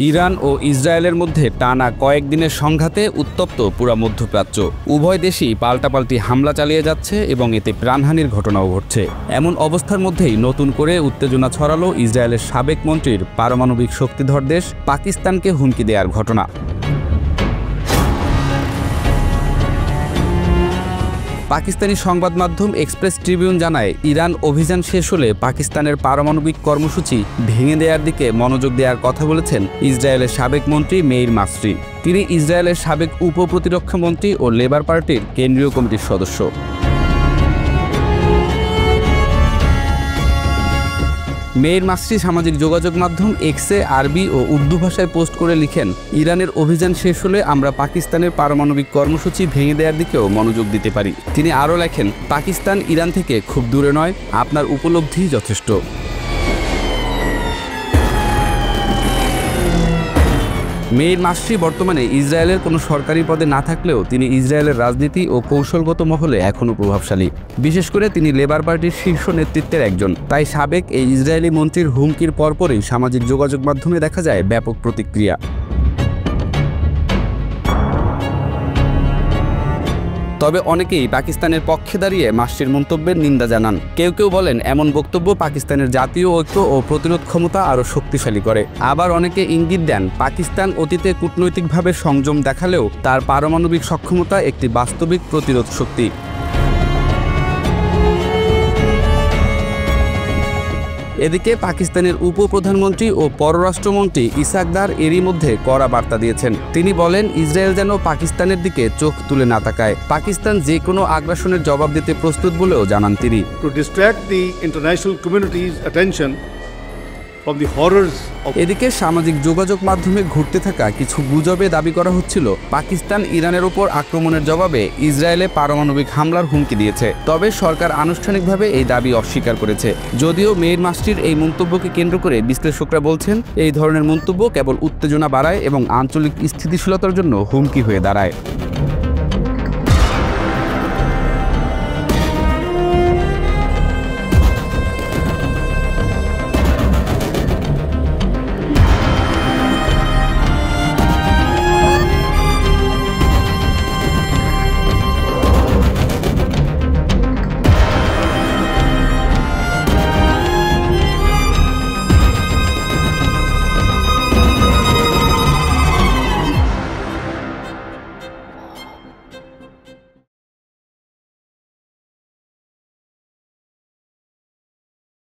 Iran ও ইসরায়েলের মধ্যে টানা কয়েকদিনের সংঘাতে উত্তপ্ত পুরো মধ্যপ্রাচ্য। উভয় দেশই পাল্টাপাল্টি হামলা চালিয়ে যাচ্ছে এবং এতে প্রাণহানির ঘটনাও ঘটছে। এমন অবস্থার মধ্যেই নতুন করে উত্তেজনা ছড়ালো ইসরায়েলের সাবেক মন্ত্রীর পারমাণবিক শক্তিধর দেশ পাকিস্তানকে হুমকি দেওয়ার ঘটনা। পাকিস্তানি সংবাদ মাধ্যম এক্সপ্রেস ট্রিবিউন জানায়, ইরান অভিযান শেষ হলে পাকিস্তানের পারমাণবিক কর্মসূচি ভেঙে দেওয়ার দিকে মনোযোগ দেওয়ার কথা বলেছেন ইসরায়েলের সাবেক মন্ত্রী মেইর মাসরি। তিনি ইসরায়েলের সাবেক উপপ্রতিরক্ষা মন্ত্রী ও লেবার পার্টির কেন্দ্রীয় কমিটির সদস্য। মেইর মাসরি সামাজিক যোগাযোগ মাধ্যম এক্সে আরবি ও উর্দু ভাষায় পোস্ট করে লিখেন, ইরানের অভিযান শেষ হলে আমরা পাকিস্তানের পারমাণবিক কর্মসূচি ভেঙে দেওয়ার দিকেও মনোযোগ দিতে পারি। তিনি আরও লেখেন, পাকিস্তান ইরান থেকে খুব দূরে নয়, আপনার উপলব্ধিই যথেষ্ট। মেইর মাসরি বর্তমানে ইসরায়েলের কোনো সরকারি পদে না থাকলেও তিনি ইসরায়েলের রাজনীতি ও কৌশলগত মহলে এখনও প্রভাবশালী। বিশেষ করে তিনি লেবার পার্টির শীর্ষ নেতৃত্বের একজন। তাই সাবেক এই ইসরায়েলি মন্ত্রীর হুমকির পরপরই সামাজিক যোগাযোগ মাধ্যমে দেখা যায় ব্যাপক প্রতিক্রিয়া। তবে অনেকেই পাকিস্তানের পক্ষে দাঁড়িয়ে মাসরির মন্তব্যের নিন্দা জানান। কেউ কেউ বলেন, এমন বক্তব্য পাকিস্তানের জাতীয় ঐক্য ও প্রতিরোধ ক্ষমতা আরও শক্তিশালী করে। আবার অনেকে ইঙ্গিত দেন, পাকিস্তান অতীতে কূটনৈতিকভাবে সংযম দেখালেও তার পারমাণবিক সক্ষমতা একটি বাস্তবিক প্রতিরোধ শক্তি। এদিকে পাকিস্তানের উপপ্রধানমন্ত্রী ও পররাষ্ট্রমন্ত্রী ইসহাক দার এরই মধ্যে কড়া বার্তা দিয়েছেন। তিনি বলেন, ইসরায়েল যেন পাকিস্তানের দিকে চোখ তুলে না তাকায়। পাকিস্তান যে কোনো আগ্রাসনের জবাব দিতে প্রস্তুত বলেও জানান তিনি। To distract the international community's attention from the horrors of এদিকে সামাজিক যোগাযোগ মাধ্যমে ঘুরতে থাকা কিছু গুজবে দাবি করা হচ্ছিল, পাকিস্তান ইরানের ওপর আক্রমণের জবাবে ইসরায়েলে পারমাণবিক হামলার হুমকি দিয়েছে। তবে সরকার আনুষ্ঠানিকভাবে এই দাবি অস্বীকার করেছে। যদিও মেইর মাসরির এই মন্তব্যকে কেন্দ্র করে বিশ্লেষকরা বলছেন, এই ধরনের মন্তব্য কেবল উত্তেজনা বাড়ায় এবং আঞ্চলিক স্থিতিশীলতার জন্য হুমকি হয়ে দাঁড়ায়।